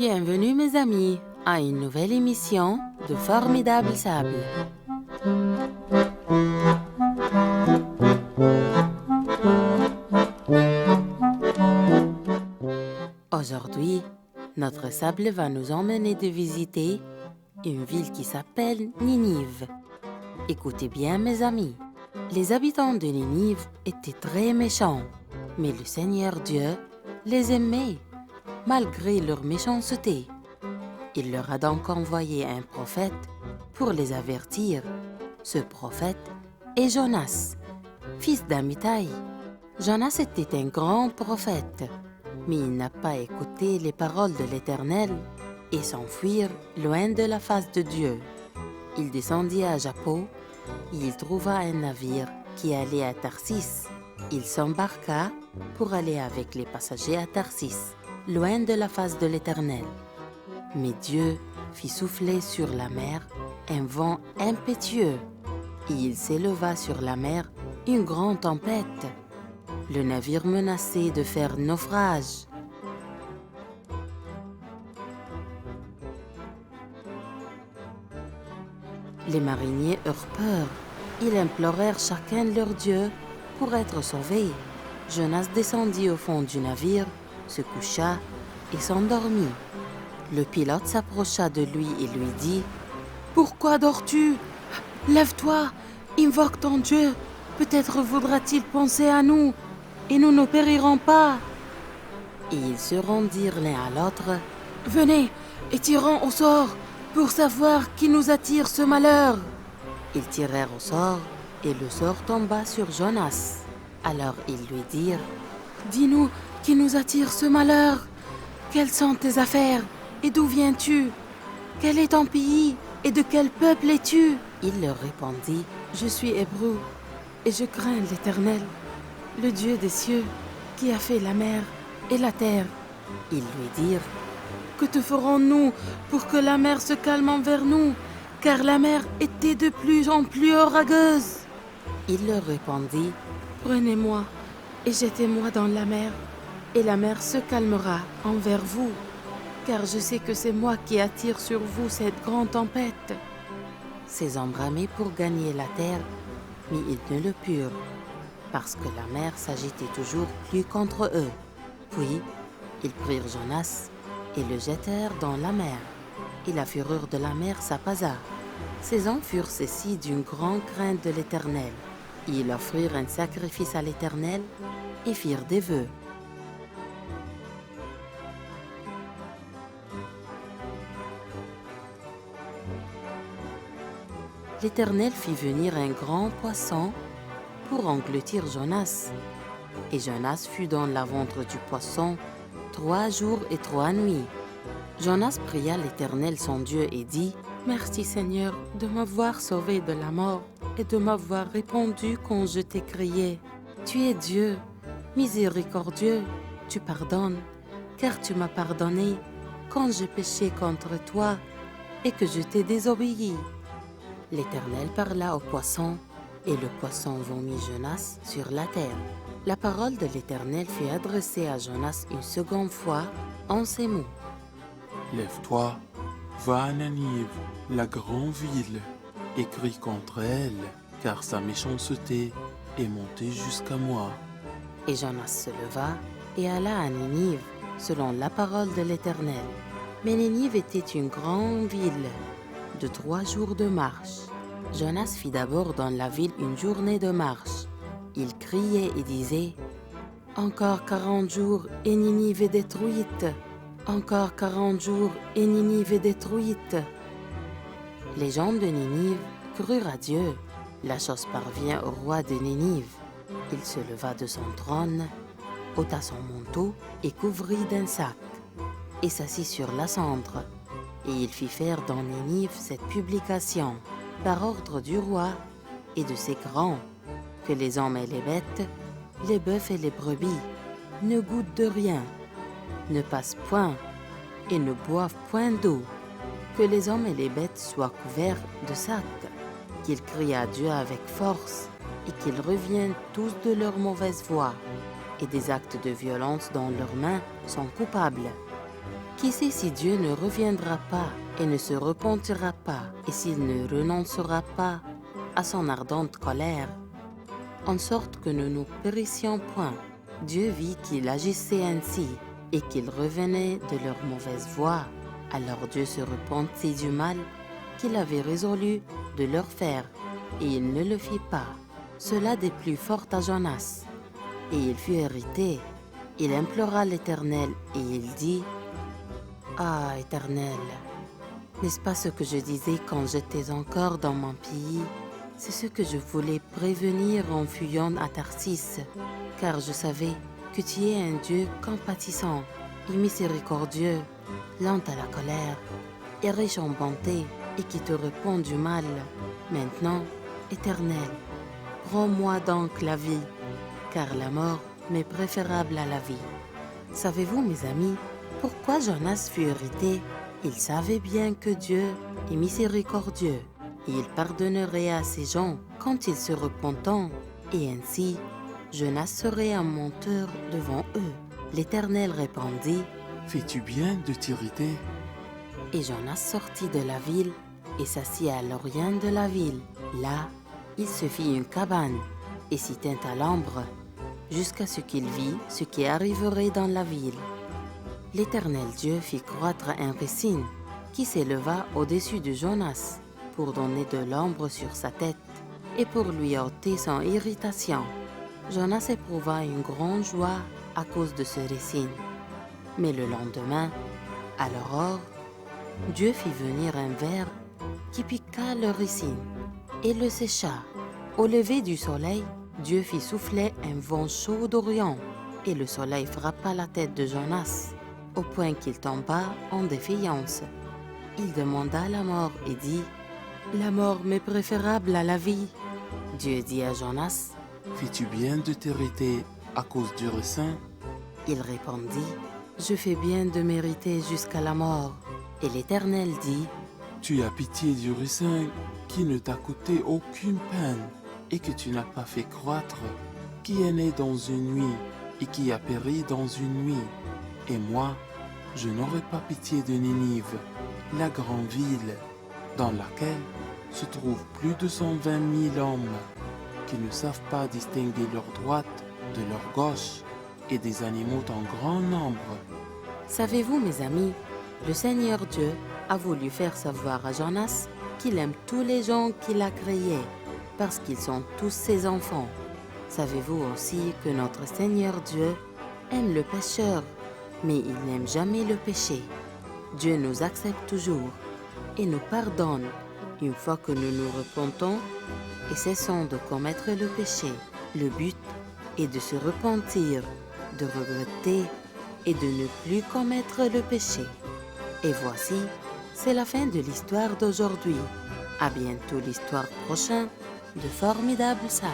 Bienvenue mes amis à une nouvelle émission de Formidable Sable. Aujourd'hui, notre sable va nous emmener de visiter une ville qui s'appelle Ninive. Écoutez bien mes amis, les habitants de Ninive étaient très méchants, mais le Seigneur Dieu les aimait malgré leur méchanceté. Il leur a donc envoyé un prophète pour les avertir. Ce prophète est Jonas, fils d'Amittai. Jonas était un grand prophète, mais il n'a pas écouté les paroles de l'Éternel et s'enfuir loin de la face de Dieu. Il descendit à Jappo et il trouva un navire qui allait à Tarsis. Il s'embarqua pour aller avec les passagers à Tarsis, loin de la face de l'Éternel. Mais Dieu fit souffler sur la mer un vent impétueux, et il s'éleva sur la mer une grande tempête. Le navire menaçait de faire naufrage. Les mariniers eurent peur. Ils implorèrent chacun leur Dieu pour être sauvés. Jonas descendit au fond du navire, se coucha et s'endormit. Le pilote s'approcha de lui et lui dit « Pourquoi dors-tu? Lève-toi, invoque ton Dieu. Peut-être voudra-t-il penser à nous, et nous ne périrons pas. » Et ils se rendirent l'un à l'autre. « Venez et tirons au sort pour savoir qui nous attire ce malheur. » Ils tirèrent au sort et le sort tomba sur Jonas. Alors ils lui dirent « Dis-nous qui nous attire ce malheur. Quelles sont tes affaires et d'où viens-tu? Quel est ton pays et de quel peuple es-tu » Il leur répondit « Je suis hébreu et je crains l'Éternel, le Dieu des cieux qui a fait la mer et la terre. » Ils lui dirent « Que te ferons-nous pour que la mer se calme envers nous, car la mer était de plus en plus orageuse. » Il leur répondit « Prenez-moi et jetez-moi dans la mer, et la mer se calmera envers vous, car je sais que c'est moi qui attire sur vous cette grande tempête. » Ces hommes ramaient pour gagner la terre, mais ils ne le purent, parce que la mer s'agitait toujours plus contre eux. Puis, ils prirent Jonas et le jetèrent dans la mer, et la fureur de la mer s'apaisa. Ces hommes furent saisis d'une grande crainte de l'Éternel. Ils offrirent un sacrifice à l'Éternel et firent des vœux. L'Éternel fit venir un grand poisson pour engloutir Jonas. Et Jonas fut dans la ventre du poisson 3 jours et 3 nuits. Jonas pria l'Éternel son Dieu et dit « Merci Seigneur de m'avoir sauvé de la mort et de m'avoir répondu quand je t'ai crié. Tu es Dieu, miséricordieux, tu pardonnes, car tu m'as pardonné quand j'ai péché contre toi et que je t'ai désobéi. » L'Éternel parla au poisson, et le poisson vomit Jonas sur la terre. La parole de l'Éternel fut adressée à Jonas une seconde fois en ces mots. « Lève-toi, va à Ninive, la grande ville, et crie contre elle, car sa méchanceté est montée jusqu'à moi. » Et Jonas se leva et alla à Ninive, selon la parole de l'Éternel. Mais Ninive était une grande ville, de 3 jours de marche. Jonas fit d'abord dans la ville une journée de marche. Il criait et disait « Encore 40 jours et Ninive est détruite. Encore 40 jours et Ninive est détruite. » Les gens de Ninive crurent à Dieu. La chose parvint au roi de Ninive. Il se leva de son trône, ôta son manteau et couvrit d'un sac, et s'assit sur la cendre. Et il fit faire dans Ninive cette publication, par ordre du roi et de ses grands, que les hommes et les bêtes, les bœufs et les brebis, ne goûtent de rien, ne passent point et ne boivent point d'eau, que les hommes et les bêtes soient couverts de sacs, qu'ils crient à Dieu avec force et qu'ils reviennent tous de leur mauvaise voie et des actes de violence dont leurs mains sont coupables, Qui sait si Dieu ne reviendra pas et ne se repentira pas, et s'il ne renoncera pas à son ardente colère, en sorte que nous ne périssions point. Dieu vit qu'il agissait ainsi et qu'ils revenaient de leur mauvaise voie. Alors Dieu se repentit du mal qu'il avait résolu de leur faire, et il ne le fit pas. Cela déplut fort à Jonas, et il fut irrité. Il implora l'Éternel, et il dit, « Ah, Éternel, n'est-ce pas ce que je disais quand j'étais encore dans mon pays? C'est ce que je voulais prévenir en fuyant à Tarsis, car je savais que tu es un Dieu compatissant et miséricordieux, lent à la colère et riche en bonté, et qui te répond du mal. Maintenant, Éternel, rends-moi donc la vie, car la mort m'est préférable à la vie. » Savez-vous, mes amis, pourquoi Jonas fut irrité? Il savait bien que Dieu est miséricordieux et il pardonnerait à ces gens quand ils se repentent, et ainsi Jonas serait un menteur devant eux. L'Éternel répondit, « Fais-tu bien de t'irriter? » Et Jonas sortit de la ville et s'assit à l'orient de la ville. Là, il se fit une cabane et s'y tint à l'ombre, jusqu'à ce qu'il vit ce qui arriverait dans la ville. L'Éternel Dieu fit croître un ricin qui s'éleva au-dessus de Jonas pour donner de l'ombre sur sa tête et pour lui ôter son irritation. Jonas éprouva une grande joie à cause de ce ricin. Mais le lendemain, à l'aurore, Dieu fit venir un ver qui piqua le ricin et le sécha. Au lever du soleil, Dieu fit souffler un vent chaud d'Orient, et le soleil frappa la tête de Jonas, au point qu'il tomba en défiance. Il demanda la mort et dit, « La mort m'est préférable à la vie. » Dieu dit à Jonas, « Fais-tu bien de t'irriter à cause du ricin? » Il répondit, « Je fais bien de mériter jusqu'à la mort. » Et l'Éternel dit, « Tu as pitié du ricin qui ne t'a coûté aucune peine et que tu n'as pas fait croître, qui est né dans une nuit et qui a péri dans une nuit. Et moi, je n'aurai pas pitié de Ninive, la grande ville, dans laquelle se trouvent plus de 120 000 hommes qui ne savent pas distinguer leur droite de leur gauche, et des animaux en grand nombre. » Savez-vous, mes amis, le Seigneur Dieu a voulu faire savoir à Jonas qu'il aime tous les gens qu'il a créés, parce qu'ils sont tous ses enfants. Savez-vous aussi que notre Seigneur Dieu aime le pécheur, mais il n'aime jamais le péché. Dieu nous accepte toujours et nous pardonne une fois que nous nous repentons et cessons de commettre le péché. Le but est de se repentir, de regretter et de ne plus commettre le péché. Et voici, c'est la fin de l'histoire d'aujourd'hui. À bientôt l'histoire prochaine de Formidables Sables.